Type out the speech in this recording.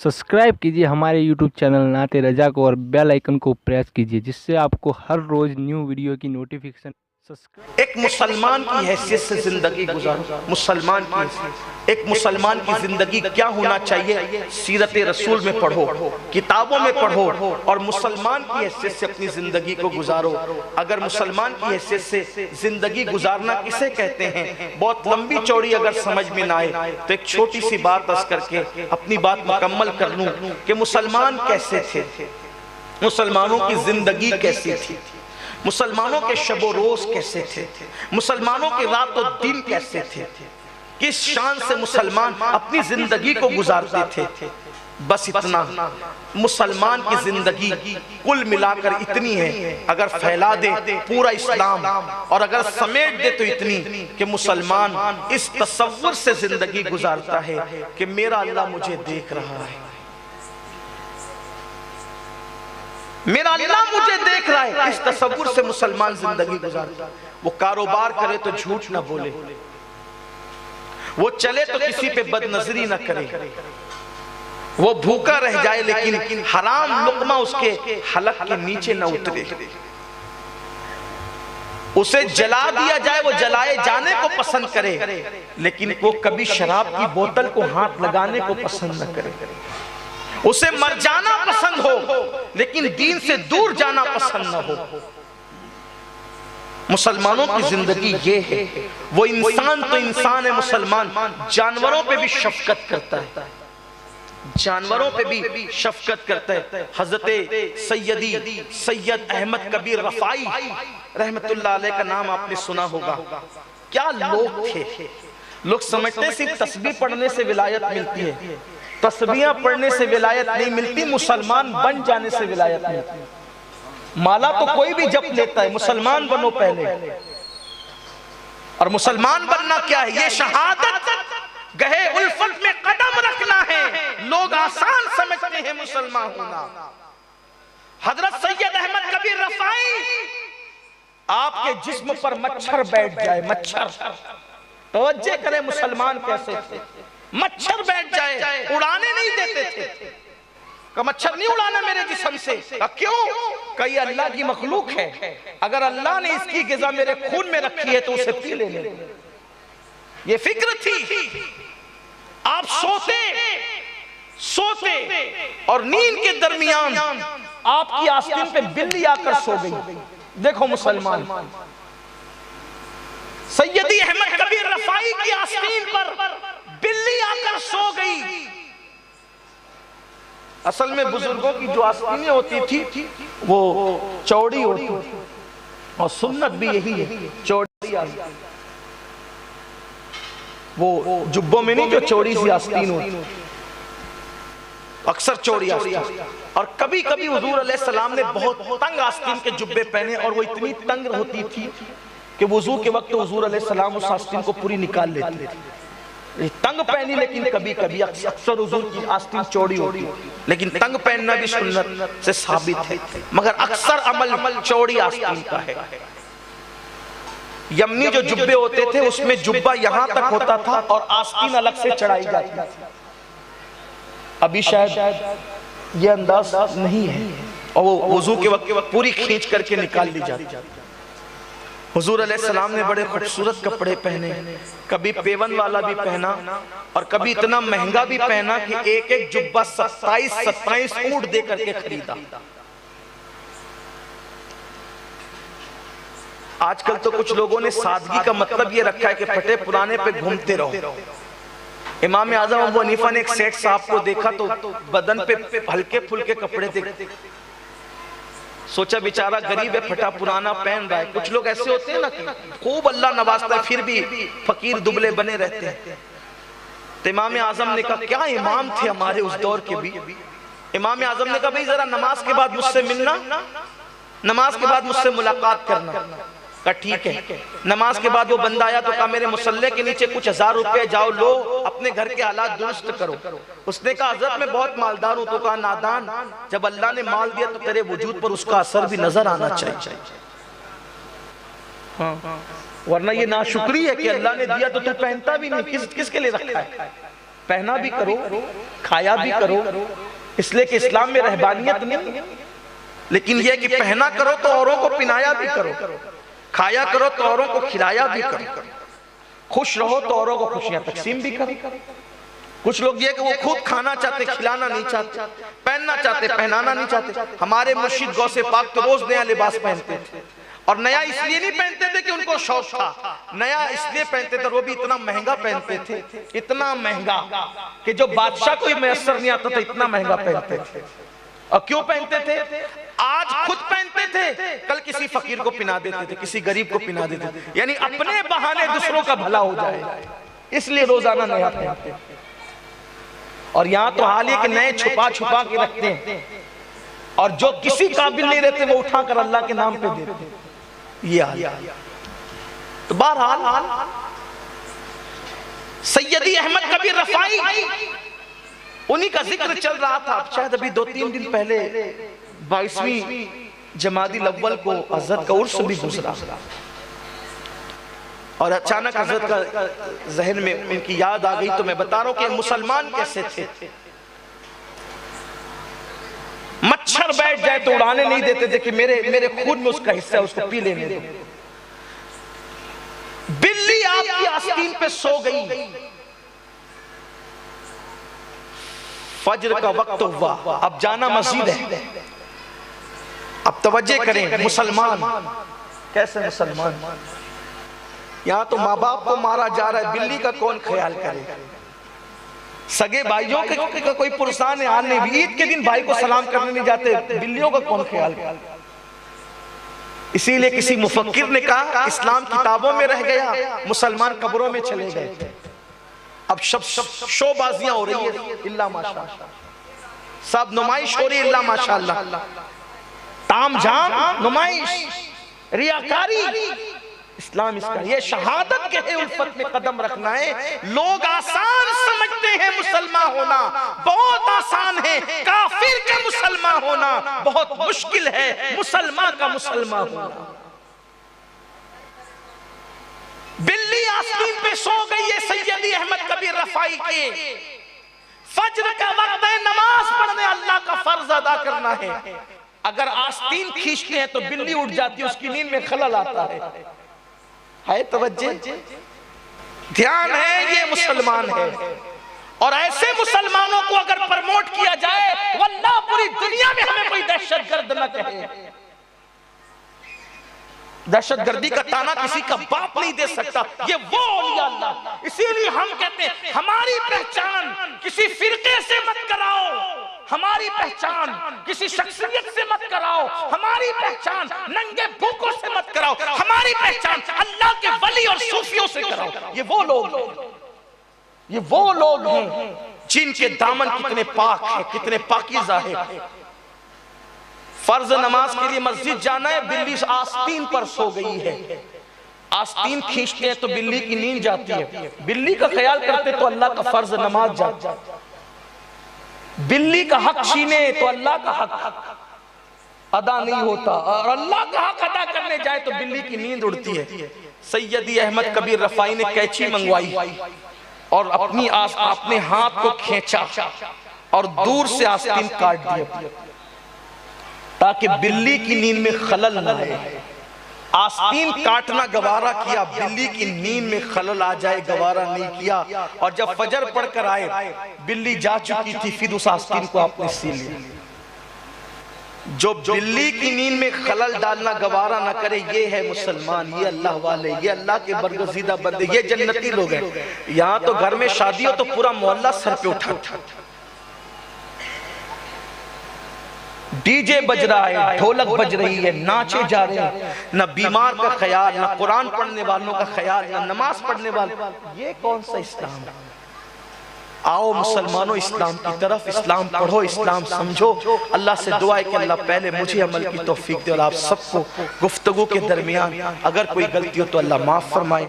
Subscribe कीजिए हमारे YouTube channel नाते रजा को और बेल आइकन को प्रेस कीजिए जिससे आपको हर रोज न्यू वीडियो की नोटिफिकेशन एक मुसलमान की हैसियत से जिंदगी गुजारो। मुसलमान की हैसियत, एक मुसलमान की जिंदगी क्या होना चाहिए, सीरत रसूल में पढ़ो, किताबों में पढ़ो और मुसलमान की हैसियत से अपनी जिंदगी को गुजारो। अगर मुसलमान की हैसियत से जिंदगी गुजारना किसे कहते हैं, बहुत लंबी चौड़ी अगर समझ में ना आए तो एक छोटी सी बात अर्ज करके अपनी बात मुकम्मल कर लूं कि मुसलमान कैसे थे, मुसलमानों की जिंदगी कैसी थी, मुसलमानों के शबो रोज कैसे थे, मुसलमानों के रात और दिन कैसे थे, किस शान से मुसलमान अपनी जिंदगी को गुजारते थे। बस इतना, मुसलमान की जिंदगी कुल मिलाकर इतनी है, अगर फैला दे पूरा इस्लाम और अगर समेट दे तो इतनी कि मुसलमान इस तसव्वुर से जिंदगी गुजारता है कि मेरा अल्लाह मुझे देख रहा है, मेरा अल्लाह मुझे देख रहा है। इस तसव्वुर से मुसलमान जिंदगी गुजारता है। वो कारोबार करे तो झूठ ना बोले, वो चले तो किसी पे बदनजरी ना करे, वो भूखा रह जाए लेकिन हराम लुक्मा उसके हलक के नीचे ना उतरे, उसे जला दिया जाए वो जलाए जाने को पसंद करे लेकिन वो कभी शराब की बोतल को हाथ लगाने को पसंद न करे, उसे मर जाना पसंद हो लेकिन दीन से दूर जाना पसंद न हो। मुसलमानों की जिंदगी ये है। वो इंसान तो इंसान है, मुसलमान जानवरों पे भी शफकत करता है, जानवरों पे भी शफकत करता है। हजरत सैयद अहमद कबीर रफाई रहमतुल्लाह अलैह का नाम आपने सुना होगा। क्या लोग थे, लोग समझते सिर्फ तस्बीह पढ़ने से विलायत मिलती है, तस्बीह पढ़ने से विलायत नहीं मिलती, मुसलमान बन जाने से विलायत मिलती है। माला तो कोई भी जप लेता है, मुसलमान बनो पहले। और मुसलमान बनना क्या है, ये शहादत गहे उल्फत में कदम रखना है। लोग आसान समझते हैं मुसलमान होना। हजरत सैयद अहमद कबीर रफाई, आपके जिस्म पर मच्छर बैठ जाए, मच्छर, तवज्जो करें मुसलमान कैसे थे, मच्छर बैठ जाए उड़ाने नहीं देते थे। मच्छर नहीं उड़ाना मेरे जिस्म से, क्यों? कई अल्लाह की मखलूक है, अगर अल्लाह ने इसकी ग़िज़ा मेरे खून में रखी है तो उसे पी लेने। ये फिक्र थी। आप सोते सोते और नींद के दरमियान आपकी आस्तीन पे बिल्ली आकर सो गई। देखो मुसलमान, सैयदी अहमद कबीर रफाई की आस्तीन पर बिल्ली आकर सो गई। असल में बुजुर्गों की जो आस्तीनें होती थी वो चौड़ी होती थी और सुन्नत भी यही है, चौड़ी आस्तीन। वो जुब्बों में नहीं जो चौड़ी सी आस्तीन होती, अक्सर चौड़ी आस्तीन। और कभी कभी हुजूर अलैहिस्सलाम ने बहुत तंग आस्तीन के जुब्बे पहने और वो इतनी तंग होती थी कि वुजू के वक्त हुजूर अलैहिस्सलाम उस आस्तीन को पूरी निकाल लेते थे। तंग पहनी, लेकिन कभी कभी अक्सर हुजूर की आस्तीन चौड़ी होती, लेकिन तंग पहनना भी सुन्नत से साबित है, मगर अक्सर अमल चौड़ी आस्तीन का है। यमनी जो जुब्बे होते थे उसमें जुब्बा यहां तक होता था और आस्तीन अलग से चढ़ाई जाती थी। अभी शायद ये अंदाज नहीं है और वो वुजू के वक्त पूरी खींच करके निकाल ली जाती। हुजूर अलैहिस्सलाम ने बड़े खूबसूरत कपड़े पहने, कभी पेवन वाला भी पहना और कभी इतना महंगा भी पहना कि एक एक जुब्बा 27 ऊंट दे करके खरीदा। आजकल तो कुछ लोगों ने सादगी का मतलब ये रखा है कि फटे पुराने पे घूमते रहो। इमाम आज़म अबू हनीफा ने एक सेठ साहब को देखा तो बदन पे हल्के फुल्के कपड़े देखे, सोचा बेचारा गरीब है, फटा पुराना पहन रहा है। कुछ लोग ऐसे होते हैं ना, खूब अल्लाह नवाजता है फिर भी फकीर दुबले बने रहते हैं। तो इमाम आज़म ने कहा, क्या इमाम थे हमारे उस दौर के भी। इमाम आज़म ने कहा, भाई जरा नमाज के बाद मुझसे मिलना, नमाज के बाद मुझसे मुलाकात करना। कहा ठीक है। नमाज के बाद वो बंदा आया तो कहा, मेरे मुसल्ले के नीचे कुछ 1000 रुपए जाओ लो, अपने घर के हालात दुरुस्त करो। उसने कहा, हज़रत मैं बहुत मालदार हूं। तो कहा, नादान, जब अल्लाह ने माल दिया तो तेरे वजूद पर उसका असर भी नजर आना चाहिए, वरना ये नाशुक्री है कि अल्लाह ने दिया तो तू पहनता भी नहीं, किसके लिए रखा है। پہنا بھی کرو، کھایا بھی کرو، اس لیے کہ اسلام میں رہبانیت نہیں، لیکن یہ کہ پہنا کرو تو اوروں کو پہنایا بھی کرو، کھایا کرو تو اوروں کو کھلایا بھی کرو، خوش رہو تو اوروں کو خوشیاں تقسیم بھی کرو۔ کچھ لوگ یہ کہ وہ خود کھانا چاہتے، کھلانا نہیں چاہتے، پہننا چاہتے، پہنانا نہیں چاہتے۔ ہمارے مرشد غوث پاک تو روز نیا لباس پہنتے تھے، اور نیا اس لیے نہیں پہنتے تھے کہ ان کو شوق تھا، نیا اس لیے پہنتے تھے، وہ بھی اتنا مہنگا پہنتے تھے، اتنا مہنگا کہ جو بادشاہ کو ہی میسر نہیں آتا تھا، اتنا مہنگا پہنتے تھے۔ اور کیوں پہنتے تھے؟ آج خود پہنتے تھے، کل کسی فقیر کو پہنا دیتے تھے، کسی غریب کو پہنا دیتے تھے، یعنی اپنے بہانے دوسروں کا بھلا ہو جائے، اس لیے روزانہ نیا پہنتے ہیں۔ اور یہاں تو حال ہے کہ نئے چھپا چھپا کے رکھتے ہیں، اور جو کسی قابل نہیں رہتے وہ اٹھا کر اللہ کے نام پہ دیتے ہیں۔ یہ حال ہے۔ تو بہرحال سیدی احمد کبیر رفائی، انہی کا ذکر چل رہا تھا، شاید ابھی 2-3 دن پہلے 22ویں جمادی الاول کو حضرت کا عرس بھی گزرا، اور اچانک حضرت کا ذہن میں ان کی یاد آ گئی، تو میں بتا رہا ہوں کہ مسلمان کیسے تھے۔ مچھر بیٹھ جائے تو اڑانے نہیں دیتے تھے کہ میرے خون میں اس کا حصہ ہے، اس کو پی لینے دو۔ بلی آپ کی آستین پہ سو گئی، فجر کا وقت ہوا، اب جانا مسجد ہے، اب توجہ کریں۔ مسلمان کیسے مسلمان؟ یہاں تو ماں باپ کو مارا جا رہا ہے، بلی کا کون خیال کرے؟ سگے بھائیوں کا کوئی پرسان حال نہیں، عید کے دن بھائی کو سلام کرنے نہیں جاتے، بلیوں کا کون خیال کرے؟ اسی لئے کسی مفکر نے کہا اسلام کتابوں میں رہ گیا، مسلمان قبروں میں چلے گئے۔ اب شو بازیاں ہو رہی ہیں اللہ ماشاءاللہ، سب نمائش ہو رہی ہے اللہ ماشاءاللہ، تام جھام نمائش، ریاکاری۔ اسلام اس کا یہ شہادت کے الفت میں قدم رکھنا ہے۔ لوگ آسان سمجھتے ہیں مسلمان ہونا، بہت آسان ہے، کافر کا مسلمان ہونا بہت مشکل ہے، مسلمان کا مسلمان ہونا۔ بلی آستین پہ سو گئی ہے سیدی احمد کبیر رفائی کے، فجر کا وقت ہے، نماز پڑھنے اللہ کا فرض ادا کرنا ہے۔ اگر آستین کھینچتے ہیں تو بلی اٹھ جاتی ہے، اس کی نیند میں خلل آتا ہے۔ ہے توجہ، دھیان ہے، یہ مسلمان ہے۔ اور ایسے مسلمانوں کو اگر پرموٹ کیا جائے، واللہ پوری دنیا میں ہمیں کوئی دہشت گرد نہ کہے۔ دہشت گردی کا تانا کسی کا باپ نہیں دے سکتا، یہ وہ اولیاء اللہ۔ اسی لیے ہم کہتے ہیں ہماری پہچان کسی فرقے سے مت کراؤ، ہماری پہچان کسی شخصیت سے مت کراؤ، ہماری پہچان ننگے بھوکوں سے مت کراؤ، ہماری پہچان اللہ کے ولی اور صوفیوں سے کراؤ۔ یہ وہ لوگ ہیں جن کے دامن کتنے پاک ہیں، کتنے پاکیزہ ہیں۔ فرض نماز کے لیے مسجد جانا ہے، بلی آستین پر سو گئی ہے، آستین کھینچتے ہیں تو بلی کی نیند جاتی ہے، بلی کا خیال کرتے تو اللہ کا فرض نماز جاتا ہے۔ بلی کا حق چھینے تو اللہ کا حق ادا نہیں ہوتا، اور اللہ کا حق ادا کرنے جائے تو بلی کی نیند اڑتی ہے۔ سیدی احمد کبیر رفائی نے کینچی منگوائی اور اپنے ہاتھ کو کھینچا اور دور سے آستین کاٹ دیا تاکہ بلی کی نیند میں خلل نہ آئے۔ آستین کاٹنا گوارا کیا، بلی کی نیند میں خلل آ جائے گوارا نہیں کیا، اور جب فجر پڑھ کر آئے بلی جا چکی تھی، پھر اس آستین کو آپ نے سی لیا۔ جو بلی کی نیند میں خلل ڈالنا گوارا نہ کرے، یہ ہے مسلمان، یہ اللہ والے، یہ اللہ کے برگزیدہ بندے، یہ جنتی لوگ ہیں۔ یہاں تو گھر میں شادی ہو تو پورا محلہ سر پہ اٹھا ڈی جے بج رہا ہے، ڈھولک بج رہی ہے، ناچے جا رہے ہیں، نہ بیمار کا خیال، نہ قرآن پڑھنے والوں کا خیال، نہ نماز پڑھنے والوں۔ یہ کون سا اسلام ہے؟ آؤ مسلمانوں اسلام کی طرف، اسلام پڑھو، اسلام سمجھو۔ اللہ سے دعا ہے کہ اللہ پہلے مجھے عمل کی توفیق دے، اور آپ سب کو گفتگو کے درمیان اگر کوئی غلطی ہو تو اللہ معاف فرمائے۔